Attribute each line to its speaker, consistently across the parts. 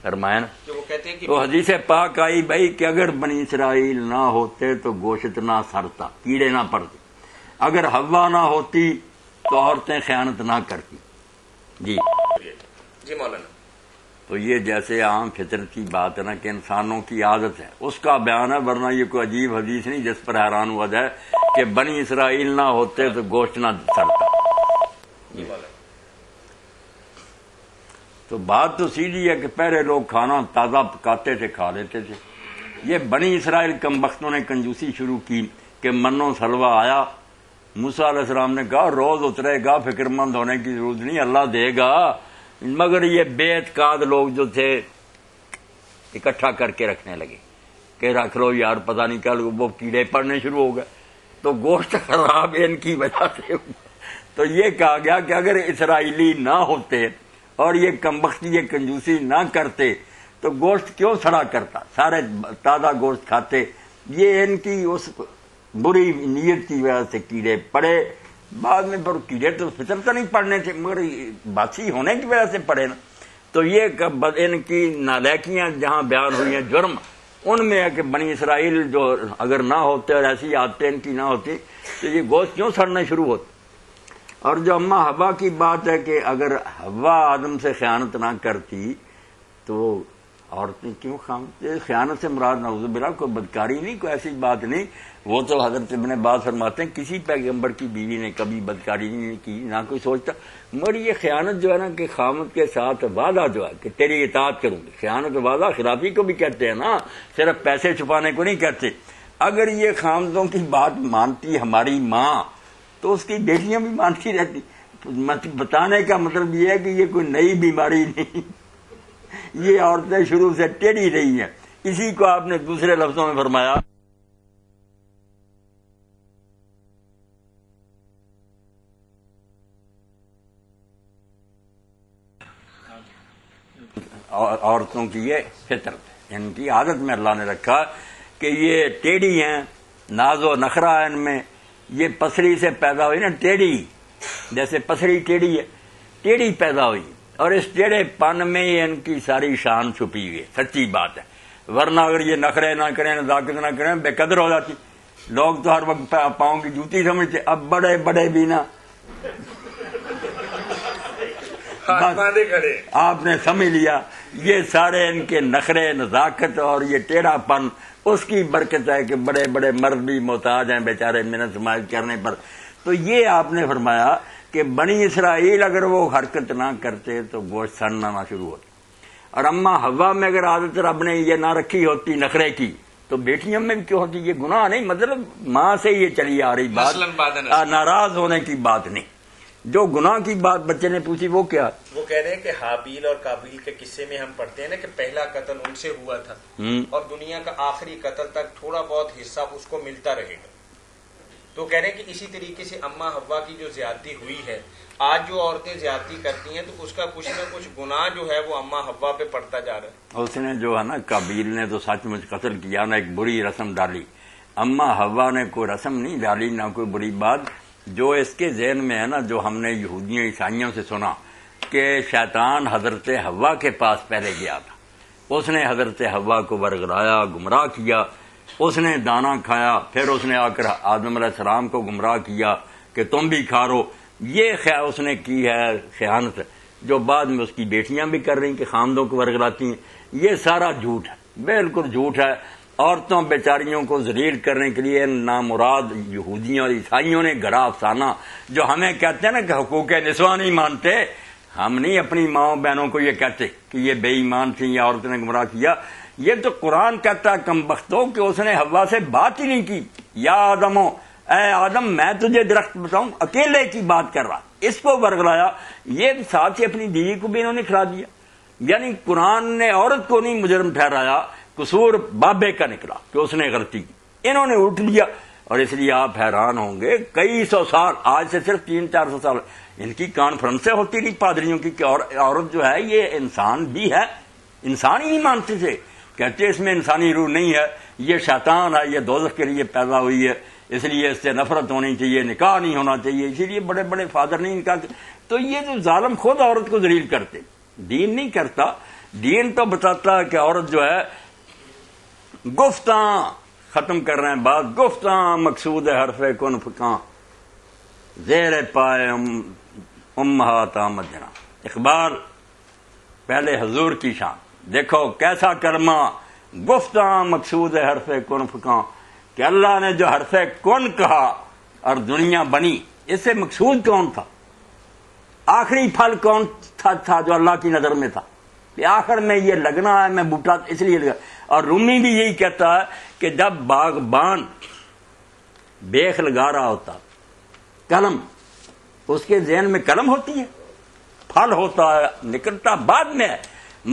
Speaker 1: فرمایا نا.
Speaker 2: جو وہ کہتے ہیں کہ
Speaker 1: تو حدیث پاک آئی بھائی کہ اگر بنی اسرائیل نہ ہوتے تو گوشت نہ سڑتا، کیڑے نہ پڑتے. اگر حوا نہ ہوتی تو عورتیں خیانت نہ کرتی. جی
Speaker 2: مولانا.
Speaker 1: تو یہ جیسے عام فطرت کی بات ہے نا کہ انسانوں کی عادت ہے، اس کا بیان ہے، ورنہ یہ کوئی عجیب حدیث نہیں جس پر حیران ہوا جائے کہ بنی اسرائیل نہ ہوتے تو گوشت نہ سڑتا. تو بات تو سیدھی ہے کہ پہلے لوگ کھانا تازہ پکاتے تھے، کھا لیتے تھے. یہ بنی اسرائیل کم بختوں نے کنجوسی شروع کی کہ منو سلوا آیا، موسیٰ علیہ السلام نے کہا روز اترے گا، فکر مند ہونے کی ضرورت نہیں، اللہ دے گا. مگر یہ بے اعتقاد لوگ جو تھے اکٹھا کر کے رکھنے لگے کہ رکھ لو یار، پتہ نہیں کیا، وہ کیڑے پڑنے شروع ہو گئے تو گوشت خراب ان کی وجہ سے. تو یہ کہا گیا کہ اگر اسرائیلی نہ ہوتے اور یہ کمبختی یہ کنجوسی نہ کرتے تو گوشت کیوں سڑا کرتا، سارے تازہ گوشت کھاتے. یہ ان کی اس بری نیت کی وجہ سے کیڑے پڑے. بعد میں پر کیڑے تو فطرت نہیں پڑنے تھے، مگر باسی ہونے کی وجہ سے پڑے نا. تو یہ ان کی نالائکیاں جہاں بیان ہوئی ہیں، جرم ان میں ہے کہ بنی اسرائیل جو اگر نہ ہوتے اور ایسی عادتیں ان کی نہ ہوتی تو یہ گوشت کیوں سڑنا شروع ہوتا. اور جو اماں حوا کی بات ہے کہ اگر حوا آدم سے خیانت نہ کرتی تو عورتیں کیوں خیانت سے مراد نعوذ باللہ کوئی بدکاری نہیں، کوئی ایسی بات نہیں. وہ تو حضرت ابن عباس فرماتے ہیں کسی پیغمبر کی بیوی نے کبھی بدکاری نہیں کی، نہ کوئی سوچتا. مگر یہ خیانت جو ہے نا کہ خامد کے ساتھ وعدہ جو ہے کہ تیری اطاعت کروں گی، خیانت وعدہ خلافی کو بھی کہتے ہیں نا، صرف پیسے چھپانے کو نہیں کہتے. اگر یہ خامدوں کی بات مانتی ہماری ماں تو اس کی بیٹیاں بھی مانتی رہتی. بتانے کا مطلب یہ ہے کہ یہ کوئی نئی بیماری نہیں، یہ عورتیں شروع سے ٹیڑھی رہی ہیں. اسی کو آپ نے دوسرے لفظوں میں فرمایا عورتوں کی یہ فطرت، ان کی عادت میں اللہ نے رکھا کہ یہ ٹیڑھی ہیں، ناز و نخرہ ان میں. یہ پسری سے پیدا ہوئی نا ٹیڑھی، جیسے پسری ٹیڑھی ہے، ٹیڑھی پیدا ہوئی اور اس ٹیڑھے پن میں ہی ان کی ساری شان چھپی ہوئی ہے. سچی بات ہے، ورنہ اگر یہ نخرے نہ کریں، نزاکت نہ کریں، بے قدر ہو جاتی. لوگ تو ہر وقت پاؤں کی جوتی سمجھتے، اب بڑے بڑے بھی نا آپ نے سمجھ لیا. یہ سارے ان کے نخرے، نزاکت اور یہ ٹیڑھا پن اس کی برکت ہے کہ بڑے بڑے مرد بھی محتاج ہیں بیچارے محنت سماج کرنے پر. تو یہ آپ نے فرمایا کہ بنی اسرائیل اگر وہ حرکت نہ کرتے تو گوشت سڑنا نہ شروع ہوتا. اور اماں حوا میں اگر عادت رب نے یہ نہ رکھی ہوتی نخرے کی تو بیٹیوں میں بھی کیوں ہوتی. یہ گناہ نہیں، مطلب ماں سے یہ چلی آ رہی بات، ناراض ہونے کی بات نہیں. جو گناہ کی بات بچے نے پوچھی وہ کیا،
Speaker 2: وہ کہہ رہے ہیں کہ حابیل اور قابیل کے قصے میں ہم پڑھتے ہیں نا کہ پہلا قتل ان سے ہوا تھا اور دنیا کا آخری قتل تک تھوڑا بہت حصہ اس کو ملتا رہے گا. تو کہہ رہے ہیں کہ اسی طریقے سے اماں حوا کی جو زیادتی ہوئی ہے، آج جو عورتیں زیادتی کرتی ہیں تو اس کا کچھ نہ کچھ گناہ جو ہے وہ اماں حوا پہ پڑتا جا رہا ہے.
Speaker 1: اس نے جو ہے نا قابیل نے تو سچ مچ قتل کیا نا، ایک بری رسم ڈالی. اماں حوا نے کوئی رسم نہیں ڈالی، نہ کوئی بری بات. جو اس کے ذہن میں ہے نا، جو ہم نے یہودیوں عیسائیوں سے سنا کہ شیطان حضرت حوا کے پاس پہلے گیا تھا، اس نے حضرت حوا کو ورگلایا، گمراہ کیا، اس نے دانا کھایا، پھر اس نے آ کر آدم علیہ السلام کو گمراہ کیا کہ تم بھی کھا رو. یہ اس نے کی ہے خیانت، جو بعد میں اس کی بیٹیاں بھی کر رہی کہ خامدوں کو ورگلاتی ہیں. یہ سارا جھوٹ ہے، بالکل جھوٹ ہے. عورتوں بیچاریوں کو ذلیل کرنے کے لیے نامراد یہودیوں اور عیسائیوں نے گڑا افسانہ، جو ہمیں کہتے ہیں نا کہ حقوق نسواں نہیں مانتے. ہم نہیں اپنی ماؤں بہنوں کو یہ کہتے کہ یہ بے ایمان تھی یا عورت نے گمراہ کیا. یہ تو قرآن کہتا ہے کم بختوں کہ اس نے حوا سے بات ہی نہیں کی. یا آدمو، اے آدم میں تجھے درخت بتاؤں، اکیلے کی بات کر رہا، اس کو ورگلایا. یہ ساتھ ہی اپنی بیوی کو بھی انہوں نے کھلا دیا. یعنی قرآن نے عورت کو نہیں مجرم ٹھہرایا، قصور بابے کا نکلا کہ اس نے غلطی کی، انہوں نے اٹھ لیا. اور اس لیے آپ حیران ہوں گے کئی سو سال، آج سے صرف 300-400 سال ان کی کانفرنسیں ہوتی رہی پادریوں کی کہ عورت جو ہے یہ انسان بھی ہے. انسان ہی نہیں مانتے تھے، کہتے اس میں انسانی روح نہیں ہے، یہ شیطان ہے، یہ دوزخ کے لیے پیدا ہوئی ہے، اس لیے اس سے نفرت ہونی چاہیے، نکاح نہیں ہونا چاہیے، اسی لیے بڑے بڑے فادر نہیں نکاح. تو یہ جو ظالم خود عورت کو ذلیل کرتے، دین نہیں کرتا. دین تو بتاتا ہے کہ عورت جو ہے گفتاں ختم کر رہے ہیں بات، گفتاں مقصود ہے حرف کن فکاں زیر پائے امہات آمدنا. اقبال پہلے حضور کی شان دیکھو کیسا کلمہ، گفتاں مقصود ہے حرف کن فکاں، کہ اللہ نے جو حرف کن کہا اور دنیا بنی، اس سے مقصود کون تھا؟ آخری پھل کون تھا جو اللہ کی نظر میں تھا کہ آخر میں یہ لگنا ہے، میں بوٹا اس لیے لگا. اور رومی بھی یہی کہتا ہے کہ جب باغبان بیخ لگا رہا ہوتا قلم، اس کے ذہن میں قلم ہوتی ہے، پھل ہوتا ہے نکلتا بعد میں ہے،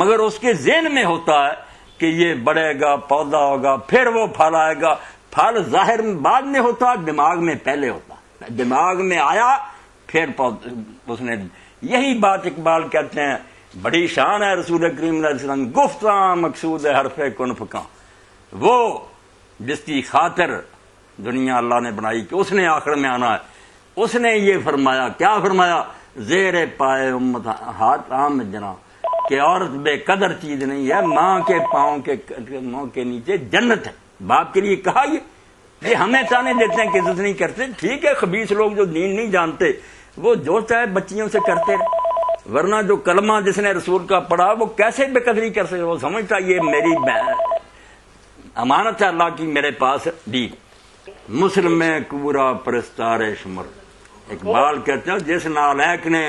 Speaker 1: مگر اس کے ذہن میں ہوتا ہے کہ یہ بڑھے گا، پودا ہوگا، پھر وہ پھل آئے گا. پھل ظاہر میں بعد میں ہوتا، دماغ میں پہلے ہوتا، دماغ میں آیا پھر اس نے. یہی بات اقبال کہتے ہیں بڑی شان ہے رسول کریم علیہ السلام، گفتاں مقصود ہے حرف کن فکاں، وہ جس کی خاطر دنیا اللہ نے بنائی کہ اس نے آخر میں آنا ہے. اس نے یہ فرمایا، کیا فرمایا؟ زیر پائے امت ہاتھ عام جنا، کہ عورت بے قدر چیز نہیں ہے، ماں کے پاؤں کے نیچے جنت ہے. باپ کے لیے کہا یہ ہمیں تانے دیتے ہیں کہ عزت نہیں کرتے. ٹھیک ہے، خبیث لوگ جو دین نہیں جانتے وہ جو چاہے بچیوں سے کرتے رہے، ورنہ جو کلمہ جس نے رسول کا پڑھا وہ کیسے بے قدری کر سکے؟ وہ سمجھتا یہ میری امانت ہے اللہ کی میرے پاس دی. مسلم میں کورا پرستار شمر. اقبال کہتے ہیں جس نالائق نے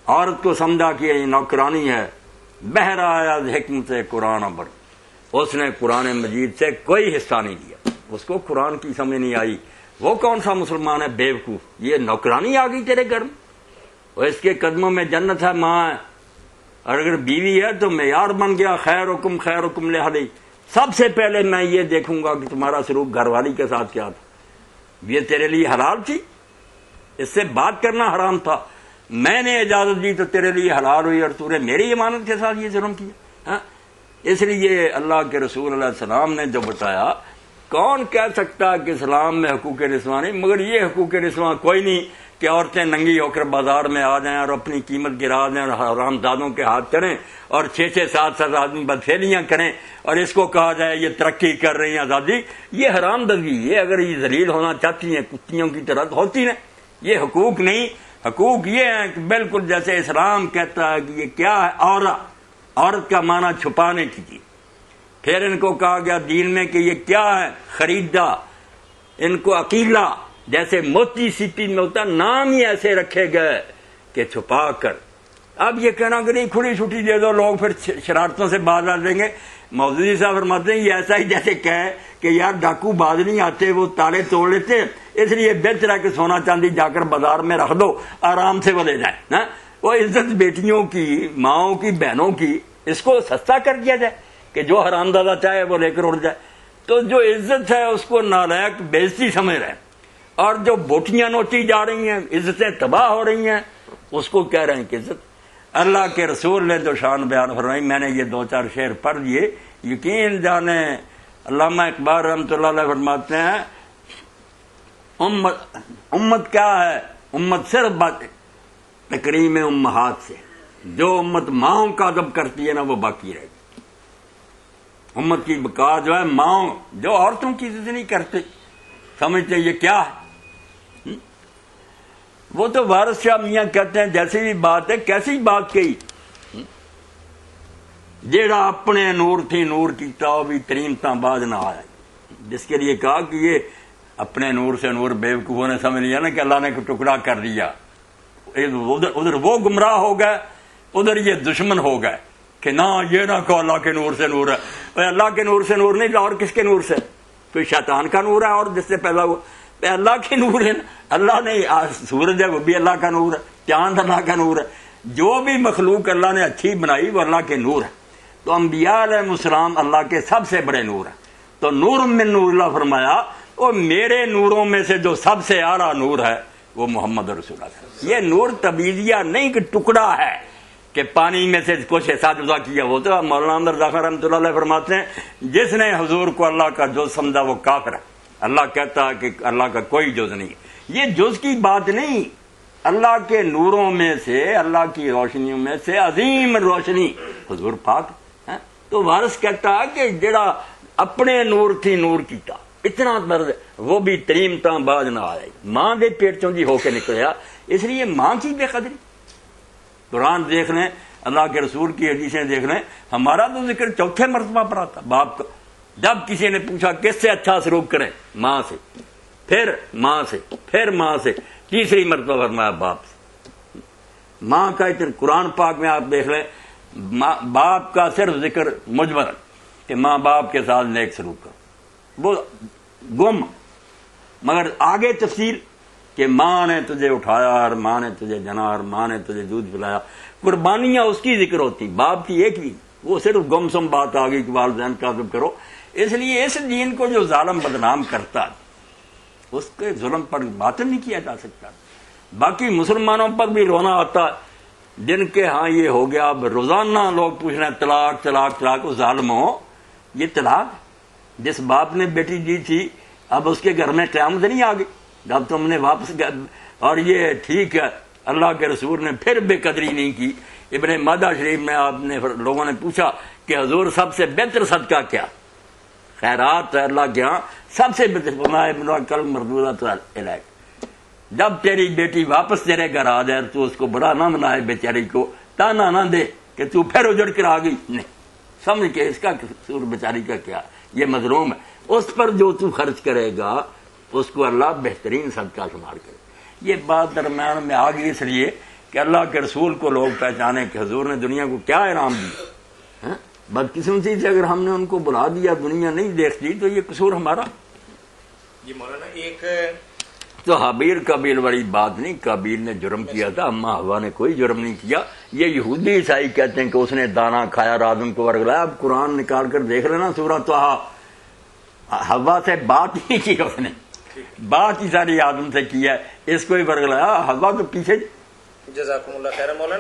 Speaker 1: عورت کو سمجھا کہ یہ نوکرانی ہے، بہرا آیا حکمت قرآن ابر، اس نے قرآن مجید سے کوئی حصہ نہیں لیا، اس کو قرآن کی سمجھ نہیں آئی. وہ کون سا مسلمان ہے بیوقوف؟ یہ نوکرانی آ گئی تیرے گھر میں، اور اس کے قدموں میں جنت ہے، ماں ہے، اور اگر بیوی ہے تو معیار بن گیا خیر حکم لہلی. سب سے پہلے میں یہ دیکھوں گا کہ تمہارا سلوک گھر والی کے ساتھ کیا تھا. یہ تیرے لیے حلال تھی، اس سے بات کرنا حرام تھا، میں نے اجازت دی تو تیرے لیے حلال ہوئی، اور تو نے میری امانت کے ساتھ یہ ظلم کیا. اس لیے اللہ کے رسول علیہ السلام نے جو بتایا، کون کہہ سکتا کہ اسلام میں حقوق رسواں نہیں؟ مگر یہ حقوق رسواں کوئی نہیں کہ عورتیں ننگی ہو کر بازار میں آ جائیں اور اپنی قیمت گرا دیں اور حرام زادوں کے ہاتھ کریں اور 6-7 آدمی بدفعلیاں کریں اور اس کو کہا جائے یہ ترقی کر رہی ہیں آزادی. یہ حرام دزگی. یہ اگر یہ ذلیل ہونا چاہتی ہیں کتیوں کی طرح ہوتی ہیں. یہ حقوق نہیں، حقوق یہ ہیں کہ بالکل جیسے اسلام کہتا ہے کہ یہ کیا ہے، عورت کا معنی چھپانے کی چیز. پھر ان کو کہا گیا دین میں کہ یہ کیا ہے، خریدا. ان کو عقیلہ جیسے موتی سیپی میں ہوتا، نام ہی ایسے رکھے گئے کہ چھپا کر. اب یہ کہنا کہ نہیں کھلی چھٹی دے دو، لوگ پھر شرارتوں سے باز آ دیں گے. مودودی صاحب فرماتے ہیں یہ ایسا ہی جیسے کہے کہ یار ڈاکو باز نہیں آتے، وہ تالے توڑ لیتے، اس لیے بہتر ہے کہ سونا چاندی جا کر بازار میں رکھ دو، آرام سے وہ لے جائیں. وہ عزت بیٹیوں کی، ماؤں کی، بہنوں کی، اس کو سستا کر دیا جائے کہ جو حرام دادا چاہے وہ لے کر اڑ جائے. تو جو عزت ہے اس کو نالائق بےزتی سمجھ رہے ہیں، اور جو بوٹیاں نوچی جا رہی ہیں، عزتیں تباہ ہو رہی ہیں، اس کو کہہ رہے ہیں کہ عزت. اللہ کے رسول نے جو شان بیان فرمائی، میں نے یہ 2-4 شعر پڑھ دیے. یقین جانے علامہ اقبال رحمۃ اللہ علیہ فرماتے ہیں امت کیا ہے؟ امت صرف تکریم امہات سے. جو امت ماؤں کا ادب کرتی ہے نا وہ باقی رہے گی. امت کی بقا جو ہے ماؤں، جو عورتوں کی عزت نہیں کرتے، سمجھتے یہ کیا ہے. وہ تو وارث شاہ میاں کہتے ہیں جیسی بھی بات ہے، کیسی بات کہی، جیڑا اپنے نور تھی نور کیتا وہ بھی ترین تاں باز نہ آیا. جس کے لیے کہا کہ یہ اپنے نور سے نور، بیوقوفوں نے سمجھ لیا نا کہ اللہ نے کوئی ٹکڑا کر دیا. ادھر وہ گمراہ ہو گئے، ادھر یہ دشمن ہو گئے کہ نہ یہ نہ کہو اللہ کے نور سے نور ہے. اللہ کے نور سے نور نہیں، اور کس کے نور سے؟ کوئی شیطان کا نور ہے اور جس سے پیدا ہوا. اللہ کے نور ہے. اللہ نے سورج ہے وہ بھی اللہ کا نور ہے، چاند اللہ کا نور ہے. جو بھی مخلوق اللہ نے اچھی بنائی وہ اللہ کے نور ہے. تو انبیاء علیہ السلام اللہ کے سب سے بڑے نور ہیں. تو نور من نور اللہ فرمایا، وہ میرے نوروں میں سے جو سب سے اعلیٰ نور ہے وہ محمد رسول اللہ. یہ نور تبیدیہ نہیں کہ ٹکڑا ہے کہ پانی میں سے کچھ احساس جدا کیا. وہ تو مولانا رضا خان رحمۃ اللہ علیہ فرماتے ہیں جس نے حضور کو اللہ کا جز سمجھا وہ کافر ہے. اللہ کہتا ہے کہ اللہ کا کوئی جز نہیں. یہ جز کی بات نہیں، اللہ کے نوروں میں سے، اللہ کی روشنیوں میں سے عظیم روشنی حضور پاک ہیں۔ تو وارث کہتا ہے کہ جڑا اپنے نور تھی نور کیتا اتنا درد وہ بھی تریم تاں باز نہ آئے، ماں دے پیٹ چوں جی ہو کے نکلیا، اس لیے ماں کی بے قدری۔ قرآن دیکھ لیں، اللہ کے رسول کی حدیثیں دیکھ لیں، ہمارا تو ذکر چوتھے مرتبہ پر آتا باپ کا۔ جب کسی نے پوچھا کس سے اچھا سلوک کریں، ماں سے، پھر ماں سے، پھر ماں سے، تیسری مرتبہ فرمایا باپ سے۔ ماں کا اتنا قرآن پاک میں آپ دیکھ لیں، باپ کا صرف ذکر مجمل کہ ماں باپ کے ساتھ نیک سلوک کرو، وہ گم، مگر آگے تفصیل کہ ماں نے تجھے اٹھایا اور ماں نے تجھے جنا اور ماں نے تجھے دودھ پلایا، قربانیاں اس کی ذکر ہوتی، باپ کی ایک بھی، وہ صرف گم سم بات آ گئی کہ والدین کا ادب کرو۔ اس لیے اس دین کو جو ظالم بدنام کرتا ہے اس کے ظلم پر باطل نہیں کیا جا سکتا۔ باقی مسلمانوں پر بھی رونا آتا ہے جن کے ہاں یہ ہو گیا، اب روزانہ لوگ پوچھ رہے ہیں طلاق طلاق طلاق، ظالم ہو یہ طلاق جس باپ نے بیٹی دی تھی اب اس کے گھر میں قیامت نہیں آ گئی جب تم نے واپس، اور یہ ٹھیک ہے اللہ کے رسول نے پھر بے قدری نہیں کی۔ ابن مادہ شریف میں آپ نے لوگوں نے پوچھا کہ حضور سب سے بہتر صدقہ کیا؟ خیرات ہے اللہ کے ہاں سب سے بہتر، کل مردودۃ الیک، جب تیری بیٹی واپس تیرے گھر آ جائے تو اس کو برا نہ منائے، بیچاری کو تانا نہ دے کہ تو پھر اجڑ کر آ گئی، نہیں، سمجھ کے اس کا قصور بیچاری کا کیا، یہ مظلوم ہے، اس پر جو تو خرچ کرے گا اس کو اللہ بہترین صدقہ شمار کرے۔ یہ بات درمیان میں آ گئی اس لیے کہ اللہ کے رسول کو لوگ پہچانے کہ حضور نے دنیا کو کیا انعام دیا۔ بدقسمتی سے اگر ہم نے ان کو بلا دیا، دنیا نہیں دیکھتی، تو یہ قصور ہمارا۔
Speaker 2: یہ مولانا ایک
Speaker 1: تو حابیل قابیل والی بات نہیں، قابیل نے جرم کیا تھا، اما حوا نے کوئی جرم نہیں کیا۔ یہ یہودی عیسائی کہتے ہیں کہ اس نے دانا کھایا اور آدم کو ورگلایا۔ اب قرآن نکال کر دیکھ لینا سورہ طٰہٰ، حوا سے بات نہیں کی اس نے، بات ہی ساری آدم سے کی ہے، اس کو ہی ورگلایا، حوا تو پیچھے۔
Speaker 2: جزاکم اللہ خیر مولانا۔